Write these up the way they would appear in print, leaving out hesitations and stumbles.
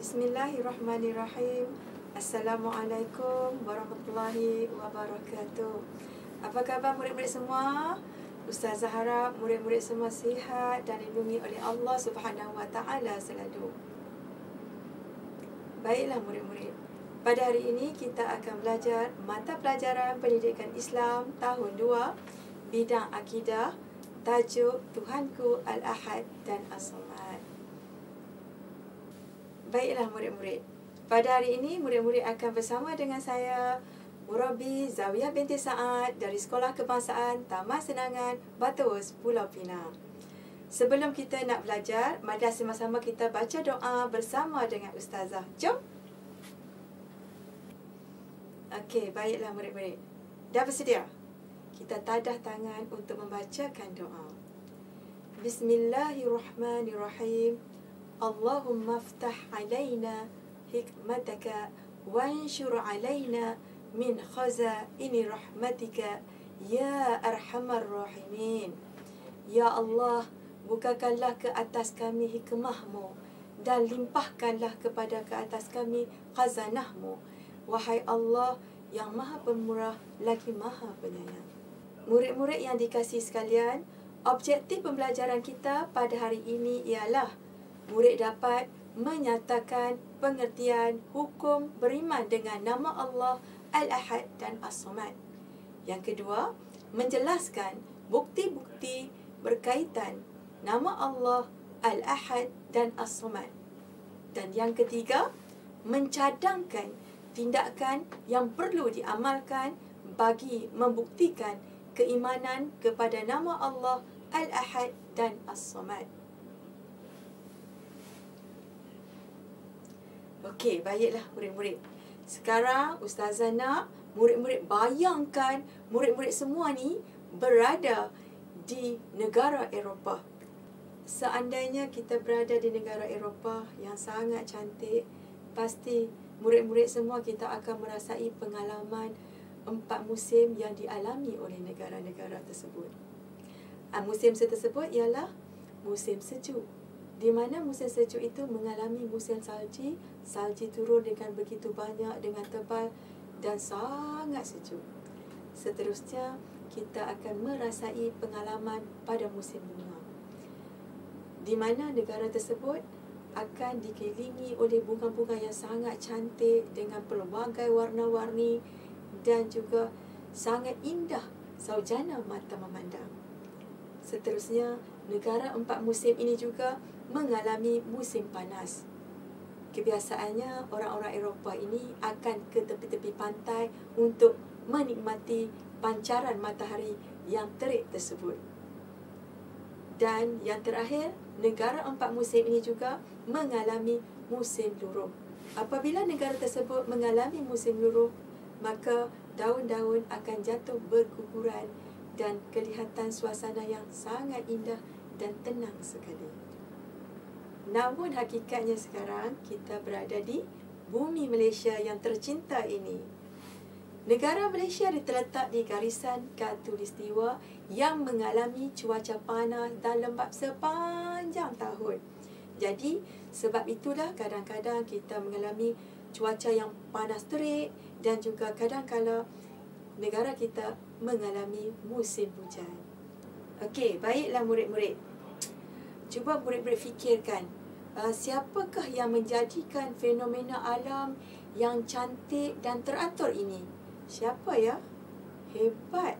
Bismillahirrahmanirrahim. Assalamualaikum warahmatullahi wabarakatuh. Apa khabar murid-murid semua? Ustazah harap murid-murid semua sihat dan dilindungi oleh Allah Subhanahu Wa Taala selalu. Baiklah murid-murid, pada hari ini kita akan belajar mata pelajaran Pendidikan Islam tahun 2, bidang akidah, tajuk Tuhanku Al-Ahad dan As-Samad. Baiklah murid-murid, pada hari ini murid-murid akan bersama dengan saya, Murabi Zawiyah binti Saad dari Sekolah Kebangsaan Taman Senangan Bataus, Pulau Pinang. Sebelum kita nak belajar, mari sama-sama kita baca doa bersama dengan Ustazah. Jom! Okey, baiklah murid-murid. Dah bersedia? Kita tadah tangan untuk membacakan doa. Bismillahirrahmanirrahim. Allahumma aftah alaina hikmataka wanshur alaina min khazaini rahmatika ya arhamar rahimin. Ya Allah, bukakanlah ke atas kami hikmahmu dan limpahkanlah kepada ke atas kami khazanahmu. Wahai Allah yang maha pemurah lagi maha penyayang. Murid-murid yang dikasihi sekalian, objektif pembelajaran kita pada hari ini ialah murid dapat menyatakan pengertian hukum beriman dengan nama Allah Al-Ahad dan As-Samad. Yang kedua, menjelaskan bukti-bukti berkaitan nama Allah Al-Ahad dan As-Samad. Dan yang ketiga, mencadangkan tindakan yang perlu diamalkan bagi membuktikan keimanan kepada nama Allah Al-Ahad dan As-Samad. Okey, baiklah murid-murid. Sekarang Ustazah nak murid-murid bayangkan murid-murid semua ni berada di negara Eropah. Seandainya kita berada di negara Eropah yang sangat cantik, pasti murid-murid semua kita akan merasai pengalaman 4 musim yang dialami oleh negara-negara tersebut. Musim tersebut ialah musim sejuk, di mana musim sejuk itu mengalami musim salji. Salji turun dengan begitu banyak, dengan tebal dan sangat sejuk. Seterusnya, kita akan merasai pengalaman pada musim bunga, di mana negara tersebut akan dikelilingi oleh bunga-bunga yang sangat cantik dengan pelbagai warna-warni dan juga sangat indah saujana mata memandang. Seterusnya, negara 4 musim ini juga mengalami musim panas. Kebiasaannya orang-orang Eropah ini akan ke tepi-tepi pantai untuk menikmati pancaran matahari yang terik tersebut. Dan yang terakhir, negara 4 musim ini juga mengalami musim luruh. Apabila negara tersebut mengalami musim luruh, maka daun-daun akan jatuh berguguran dan kelihatan suasana yang sangat indah dan tenang sekali. Namun hakikatnya sekarang kita berada di bumi Malaysia yang tercinta ini. Negara Malaysia terletak di garisan khatulistiwa yang mengalami cuaca panas dan lembap sepanjang tahun. Jadi, sebab itulah kadang-kadang kita mengalami cuaca yang panas terik dan juga kadang-kala negara kita mengalami musim hujan. Okey, baiklah murid-murid. Cuba murid-murid fikirkan, siapakah yang menjadikan fenomena alam yang cantik dan teratur ini? Siapa ya? Hebat.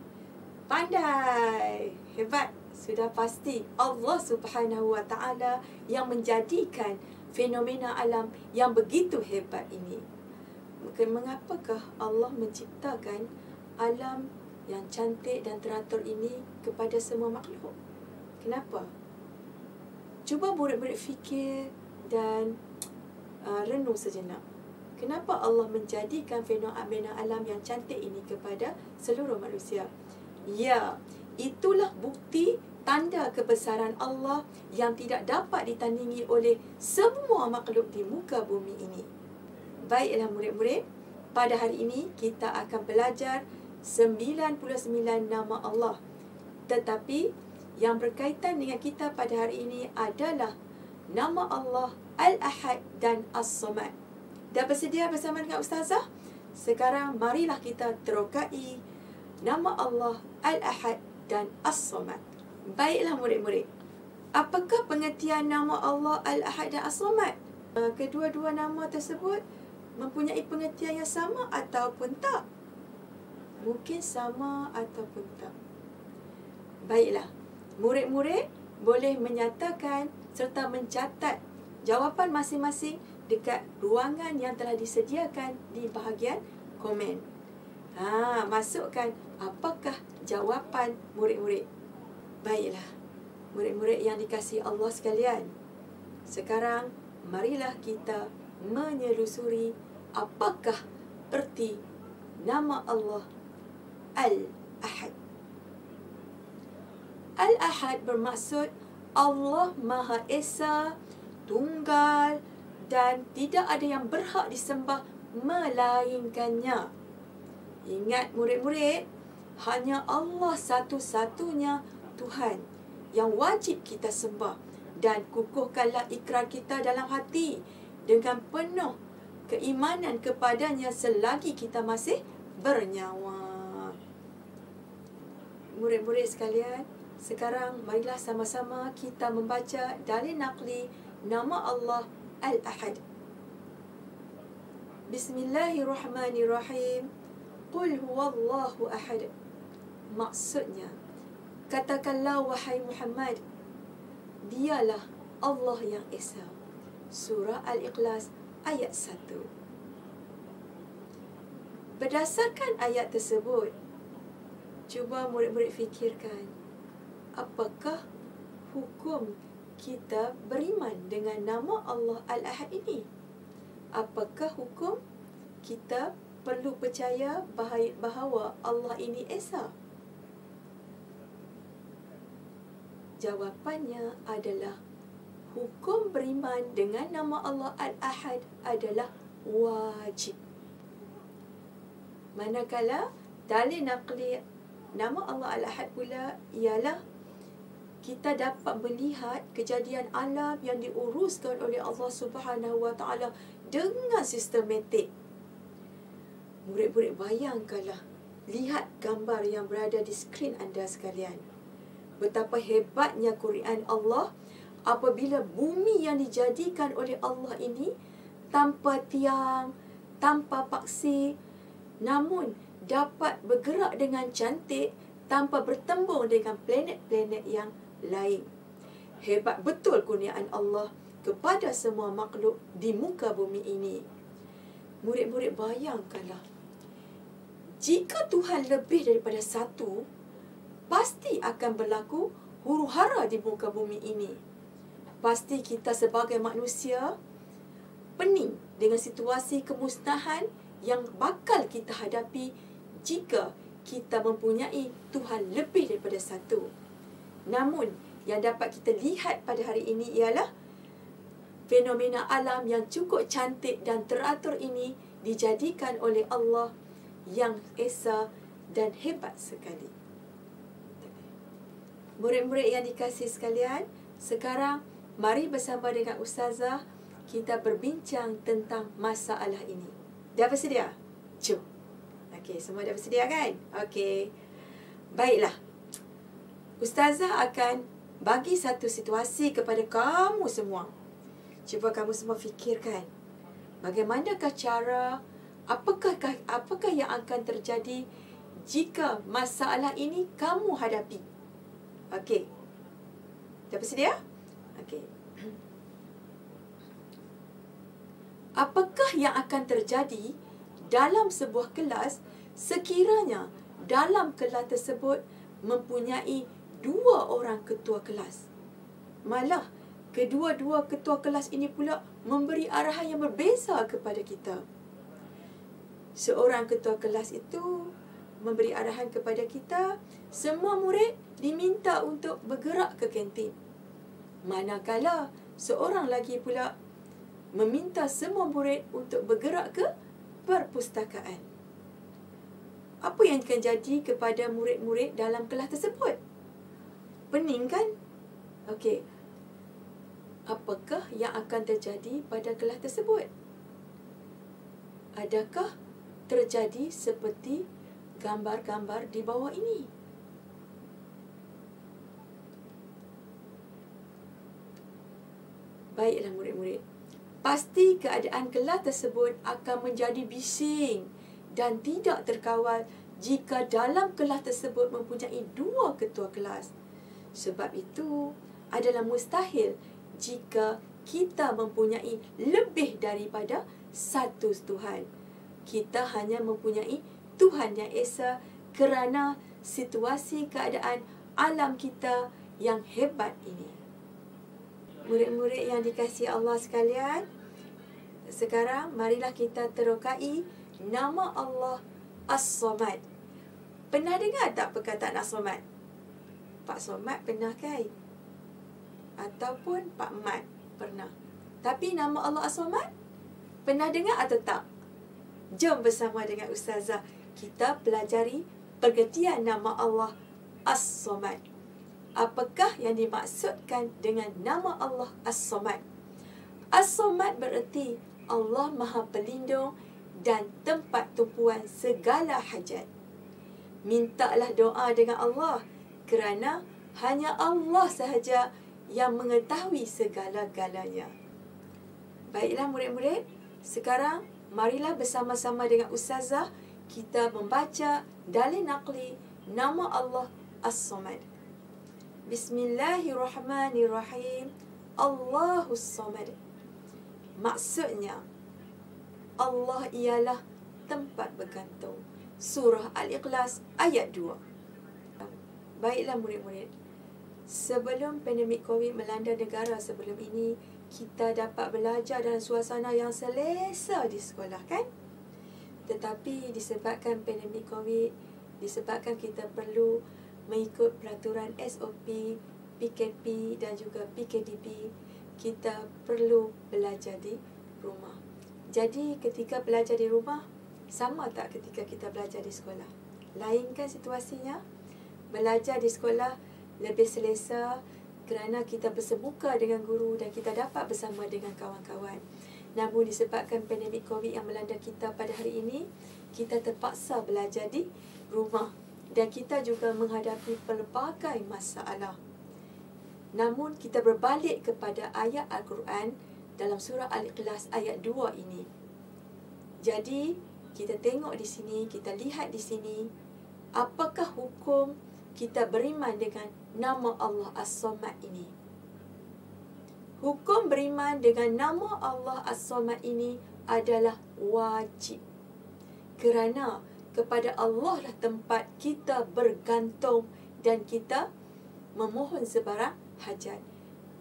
Pandai. Hebat. Sudah pasti Allah Subhanahu Wa Taala yang menjadikan fenomena alam yang begitu hebat ini. Mengapakah Allah menciptakan alam yang cantik dan teratur ini kepada semua makhluk? Kenapa? Cuba murid-murid fikir dan renung sejenak. Kenapa Allah menjadikan fenomena alam yang cantik ini kepada seluruh manusia? Ya, itulah bukti tanda kebesaran Allah yang tidak dapat ditandingi oleh semua makhluk di muka bumi ini. Baiklah murid-murid, pada hari ini kita akan belajar 99 nama Allah. Tetapi yang berkaitan dengan kita pada hari ini adalah nama Allah Al-Ahad dan As-Samad. Dah bersedia bersama dengan Ustazah? Sekarang marilah kita terokai nama Allah Al-Ahad dan As-Samad. Baiklah murid-murid, apakah pengertian nama Allah Al-Ahad dan As-Samad? Kedua-dua nama tersebut mempunyai pengertian yang sama ataupun tak? Mungkin sama ataupun tak. Baiklah, murid-murid boleh menyatakan serta mencatat jawapan masing-masing dekat ruangan yang telah disediakan di bahagian komen. Masukkan apakah jawapan murid-murid. Baiklah, murid-murid yang dikasihi Allah sekalian. Sekarang, marilah kita menyelusuri apakah erti nama Allah Al-Ahad. Al-Ahad bermaksud Allah Maha Esa, Tunggal dan tidak ada yang berhak disembah melainkannya. Ingat murid-murid, hanya Allah satu-satunya Tuhan yang wajib kita sembah, dan kukuhkanlah ikrar kita dalam hati dengan penuh keimanan kepadanya selagi kita masih bernyawa. Murid-murid sekalian, sekarang marilah sama-sama kita membaca dalil naqli nama Allah Al-Ahad. Bismillahirrahmanirrahim. Qul huwallahu ahad. Maksudnya, katakanlah wahai Muhammad, dialah Allah yang Esa. Surah Al-Ikhlas ayat 1. Berdasarkan ayat tersebut, cuba murid-murid fikirkan, apakah hukum kita beriman dengan nama Allah Al-Ahad ini? Apakah hukum kita perlu percaya bahawa Allah ini Esa? Jawapannya adalah hukum beriman dengan nama Allah Al-Ahad adalah wajib. Manakala dalil naqli nama Allah Al-Ahad pula ialah kita dapat melihat kejadian alam yang diuruskan oleh Allah Subhanahu Wa Taala dengan sistematik. Murid-murid bayangkanlah, lihat gambar yang berada di skrin anda sekalian. Betapa hebatnya Quran Allah apabila bumi yang dijadikan oleh Allah ini tanpa tiang, tanpa paksi, namun dapat bergerak dengan cantik tanpa bertembung dengan planet-planet yang lain. Hebat betul kurniaan Allah kepada semua makhluk di muka bumi ini. Murid-murid bayangkanlah, jika Tuhan lebih daripada satu, pasti akan berlaku huru-hara di muka bumi ini. Pasti kita sebagai manusia pening dengan situasi kemusnahan yang bakal kita hadapi jika kita mempunyai Tuhan lebih daripada satu. Namun, yang dapat kita lihat pada hari ini ialah fenomena alam yang cukup cantik dan teratur ini dijadikan oleh Allah yang Esa dan hebat sekali. Murid-murid yang dikasihi sekalian, sekarang mari bersama dengan Ustazah kita berbincang tentang masalah ini. Dah bersedia? Jom. Okey, semua dah bersedia kan? Okey. Baiklah. Ustazah akan bagi satu situasi kepada kamu semua. Cuba kamu semua fikirkan, bagaimanakah cara, apakah yang akan terjadi jika masalah ini kamu hadapi? Okey. Dah bersedia? Okey. Apakah yang akan terjadi dalam sebuah kelas sekiranya dalam kelas tersebut mempunyai 2 orang ketua kelas? Malah kedua-dua ketua kelas ini pula memberi arahan yang berbeza kepada kita. Seorang ketua kelas itu memberi arahan kepada kita, semua murid diminta untuk bergerak ke kantin. Manakala seorang lagi pula meminta semua murid untuk bergerak ke perpustakaan. Apa yang akan jadi kepada murid-murid dalam kelas tersebut? Pening kan? Okey. Apakah yang akan terjadi pada kelas tersebut? Adakah terjadi seperti gambar-gambar di bawah ini? Baiklah murid-murid, pasti keadaan kelas tersebut akan menjadi bising dan tidak terkawal jika dalam kelas tersebut mempunyai 2 ketua kelas. Sebab itu adalah mustahil jika kita mempunyai lebih daripada satu Tuhan. Kita hanya mempunyai Tuhan yang Esa kerana situasi keadaan alam kita yang hebat ini. Murid-murid yang dikasihi Allah sekalian, sekarang marilah kita terokai nama Allah As-Samad. Pernah dengar tak perkataan As-Samad? Pak Somad pernah kan? Ataupun Pak Mat pernah. Tapi nama Allah As-Samad pernah dengar atau tak? Jom bersama dengan Ustazah kita pelajari pengertian nama Allah As-Samad. Apakah yang dimaksudkan dengan nama Allah As-Samad? As-Samad bererti Allah Maha Pelindung dan tempat tumpuan segala hajat. Mintalah doa dengan Allah kerana hanya Allah sahaja yang mengetahui segala-galanya. Baiklah murid-murid, sekarang marilah bersama-sama dengan Ustazah kita membaca dalil naqli nama Allah As-Samad. Bismillahirrahmanirrahim. Allahus Samad. Maksudnya, Allah ialah tempat bergantung. Surah Al-Ikhlas ayat 2. Baiklah murid-murid, sebelum pandemik COVID melanda negara sebelum ini, kita dapat belajar dalam suasana yang selesa di sekolah, kan? Tetapi disebabkan pandemik COVID, disebabkan kita perlu mengikut peraturan SOP, PKP dan juga PKDB, kita perlu belajar di rumah. Jadi ketika belajar di rumah, sama tak ketika kita belajar di sekolah? Lain kan situasinya? Belajar di sekolah lebih selesa kerana kita bersemuka dengan guru dan kita dapat bersama dengan kawan-kawan. Namun disebabkan pandemik COVID yang melanda kita pada hari ini, kita terpaksa belajar di rumah dan kita juga menghadapi pelbagai masalah. Namun kita berbalik kepada ayat Al-Quran dalam surah Al-Ikhlas ayat 2 ini. Jadi kita tengok di sini, kita lihat di sini, apakah hukum kita beriman dengan nama Allah As-Samad ini? Hukum beriman dengan nama Allah As-Samad ini adalah wajib. Kerana kepada Allah lah tempat kita bergantung dan kita memohon sebarang hajat.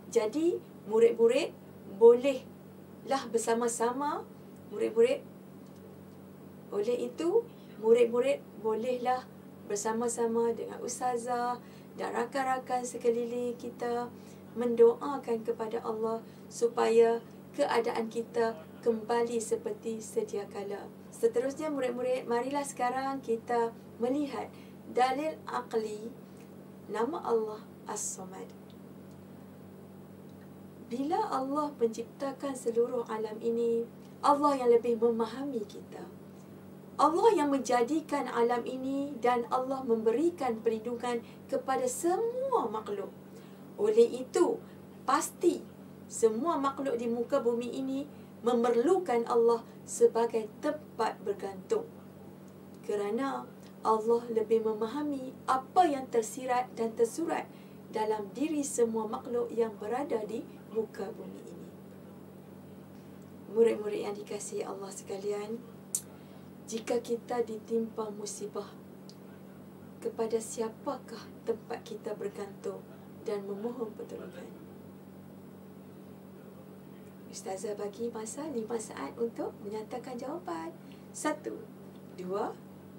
Jadi murid-murid bolehlah bersama-sama, murid-murid. Oleh itu, murid-murid bolehlah bersama-sama dengan Ustazah dan rakan-rakan sekeliling kita mendoakan kepada Allah supaya keadaan kita kembali seperti sedia kala. Seterusnya murid-murid, marilah sekarang kita melihat dalil aqli nama Allah As-Samad. Bila Allah menciptakan seluruh alam ini, Allah yang lebih memahami kita. Allah yang menjadikan alam ini dan Allah memberikan perlindungan kepada semua makhluk. Oleh itu, pasti semua makhluk di muka bumi ini memerlukan Allah sebagai tempat bergantung. Kerana Allah lebih memahami apa yang tersirat dan tersurat dalam diri semua makhluk yang berada di muka bumi ini. Murid-murid yang dikasihi Allah sekalian, jika kita ditimpa musibah, kepada siapakah tempat kita bergantung dan memohon pertolongan? Ustazah bagi masa 5 saat untuk menyatakan jawapan. 1, 2,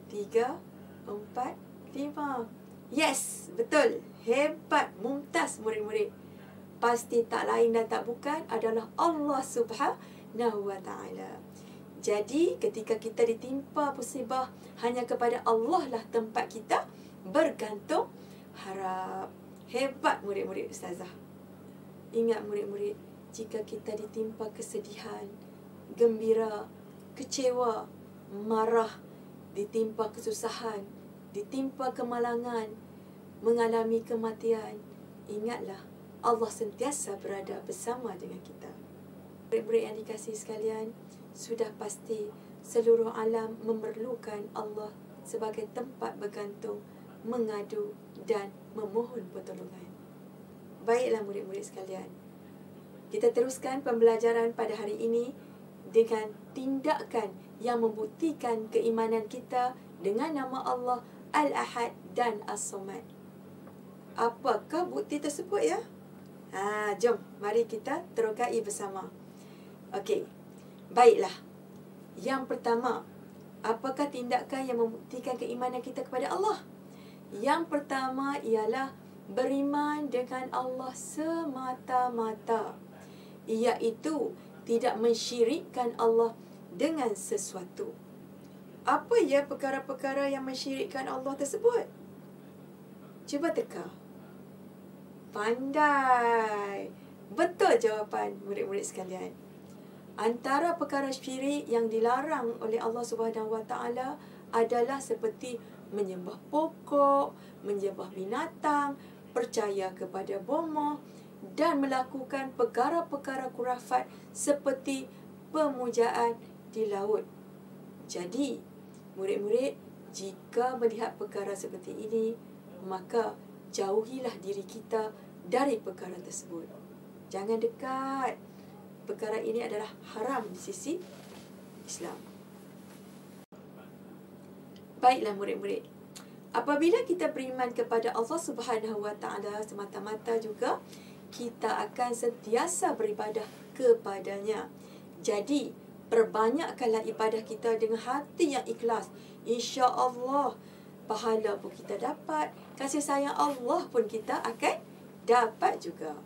3, 4, 5. Yes, betul. Hebat, mumtaz murid-murid. Pasti tak lain dan tak bukan adalah Allah Subhanahu wa Ta'ala. Jadi ketika kita ditimpa musibah, hanya kepada Allah lah tempat kita bergantung harap. Hebat murid-murid Ustazah. Ingat murid-murid, jika kita ditimpa kesedihan, gembira, kecewa, marah, ditimpa kesusahan, ditimpa kemalangan, mengalami kematian, ingatlah Allah sentiasa berada bersama dengan kita. Murid-murid yang dikasihi sekalian, sudah pasti seluruh alam memerlukan Allah sebagai tempat bergantung, mengadu dan memohon pertolongan. Baiklah murid-murid sekalian, kita teruskan pembelajaran pada hari ini dengan tindakan yang membuktikan keimanan kita dengan nama Allah Al-Ahad dan As-Samad. Apakah bukti tersebut ya? Jom, mari kita terokai bersama. Okey, baiklah. Yang pertama, apakah tindakan yang membuktikan keimanan kita kepada Allah? Yang pertama ialah beriman dengan Allah semata-mata, iaitu tidak mensyirikkan Allah dengan sesuatu. Apa ya perkara-perkara yang mensyirikkan Allah tersebut? Cuba teka. Pandai. Betul jawapan murid-murid sekalian. Antara perkara syirik yang dilarang oleh Allah Subhanahu Wa Taala adalah seperti menyembah pokok, menyembah binatang, percaya kepada bomoh dan melakukan perkara-perkara khurafat seperti pemujaan di laut. Jadi, murid-murid, jika melihat perkara seperti ini, maka jauhilah diri kita dari perkara tersebut. Jangan dekat. Perkara ini adalah haram di sisi Islam. Baiklah murid-murid, apabila kita beriman kepada Allah Subhanahu Wa Taala semata-mata juga, kita akan sentiasa beribadah kepadanya. Jadi, perbanyakkanlah ibadah kita dengan hati yang ikhlas. Insya-Allah, pahala pun kita dapat, kasih sayang Allah pun kita akan dapat juga.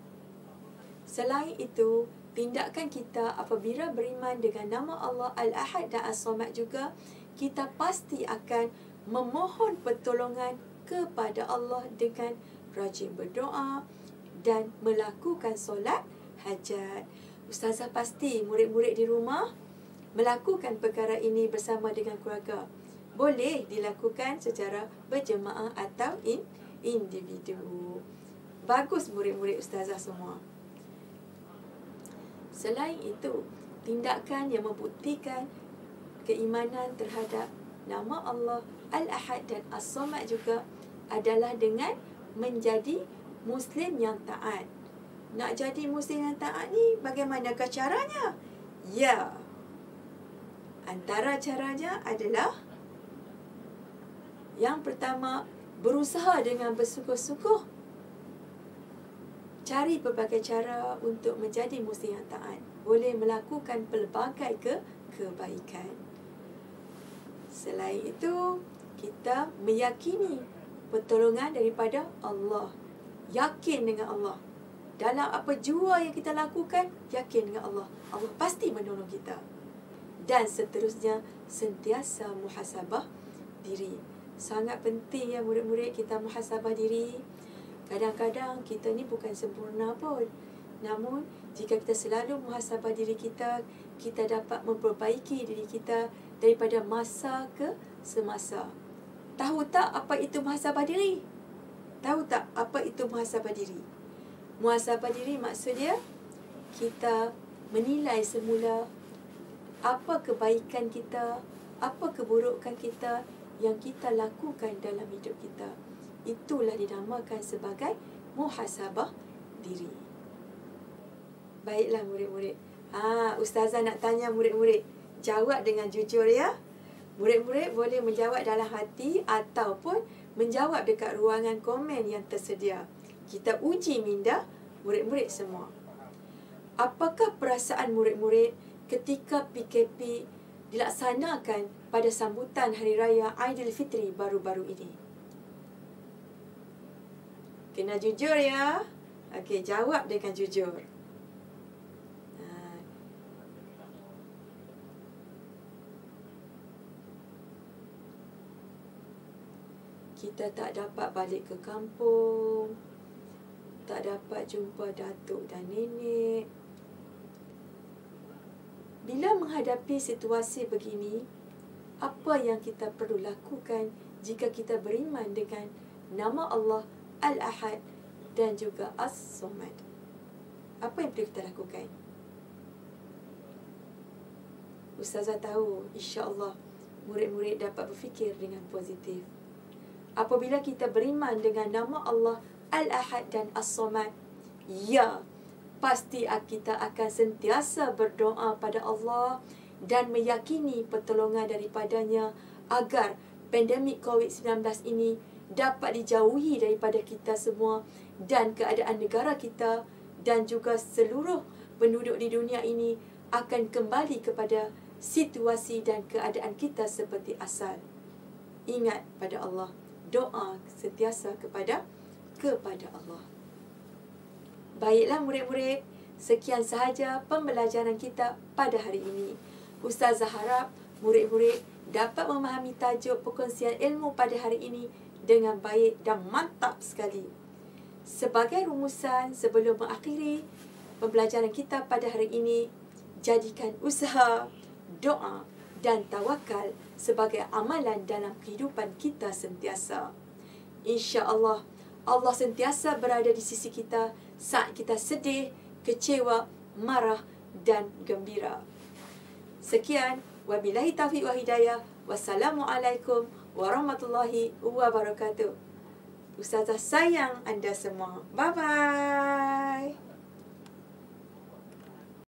Selain itu, tindakan kita apabila beriman dengan nama Allah Al-Ahad dan As-Samad juga, kita pasti akan memohon pertolongan kepada Allah dengan rajin berdoa dan melakukan solat hajat. Ustazah pasti murid-murid di rumah melakukan perkara ini bersama dengan keluarga. Boleh dilakukan secara berjemaah atau individu. Bagus murid-murid ustazah semua. Selain itu, tindakan yang membuktikan keimanan terhadap nama Allah Al-Ahad dan As-Samad juga adalah dengan menjadi Muslim yang taat. Nak jadi Muslim yang taat ni bagaimanakah caranya? Ya, antara caranya adalah yang pertama, berusaha dengan bersungguh-sungguh cari pelbagai cara untuk menjadi Muslim yang taat. Boleh melakukan pelbagai kebaikan. Selain itu, kita meyakini pertolongan daripada Allah. Yakin dengan Allah. Dalam apa jua yang kita lakukan, yakin dengan Allah. Allah pasti menolong kita. Dan seterusnya, sentiasa muhasabah diri. Sangat penting ya murid-murid kita muhasabah diri. Kadang-kadang kita ni bukan sempurna pun. Namun, jika kita selalu muhasabah diri kita, kita dapat memperbaiki diri kita daripada masa ke semasa. Tahu tak apa itu muhasabah diri? Tahu tak apa itu muhasabah diri? Muhasabah diri maksudnya kita menilai semula apa kebaikan kita, apa keburukan kita yang kita lakukan dalam hidup kita. Itulah dinamakan sebagai muhasabah diri. Baiklah murid-murid. Ustazah nak tanya murid-murid. Jawab dengan jujur ya. Murid-murid boleh menjawab dalam hati ataupun menjawab dekat ruangan komen yang tersedia. Kita uji minda murid-murid semua. Apakah perasaan murid-murid ketika PKP dilaksanakan pada sambutan Hari Raya Aidilfitri baru-baru ini? Kena jujur ya. Okey, jawab dengan jujur. Kita tak dapat balik ke kampung, tak dapat jumpa datuk dan nenek, bila menghadapi situasi begini, apa yang kita perlu lakukan jika kita beriman dengan nama Allah Al-Ahad dan juga As-Samad? Apa yang perlu kita lakukan? Ustazah tahu, insya-Allah murid-murid dapat berfikir dengan positif. Apabila kita beriman dengan nama Allah Al-Ahad dan As-Samad, ya, pasti kita akan sentiasa berdoa pada Allah dan meyakini pertolongan daripadanya agar pandemik COVID-19 ini dapat dijauhi daripada kita semua dan keadaan negara kita dan juga seluruh penduduk di dunia ini akan kembali kepada situasi dan keadaan kita seperti asal. Ingat pada Allah, doa sentiasa kepada Allah. Baiklah murid-murid, sekian sahaja pembelajaran kita pada hari ini. Ustazah harap murid-murid dapat memahami tajuk perkongsian ilmu pada hari ini dengan baik dan mantap sekali. Sebagai rumusan sebelum mengakhiri pembelajaran kita pada hari ini, jadikan usaha, doa dan tawakal sebagai amalan dalam kehidupan kita sentiasa. Insya-Allah, Allah sentiasa berada di sisi kita saat kita sedih, kecewa, marah dan gembira. Sekian, wabillahi taufiq wa hidayah. Wassalamualaikum warahmatullahi wabarakatuh. Ustazah sayang anda semua. Bye-bye.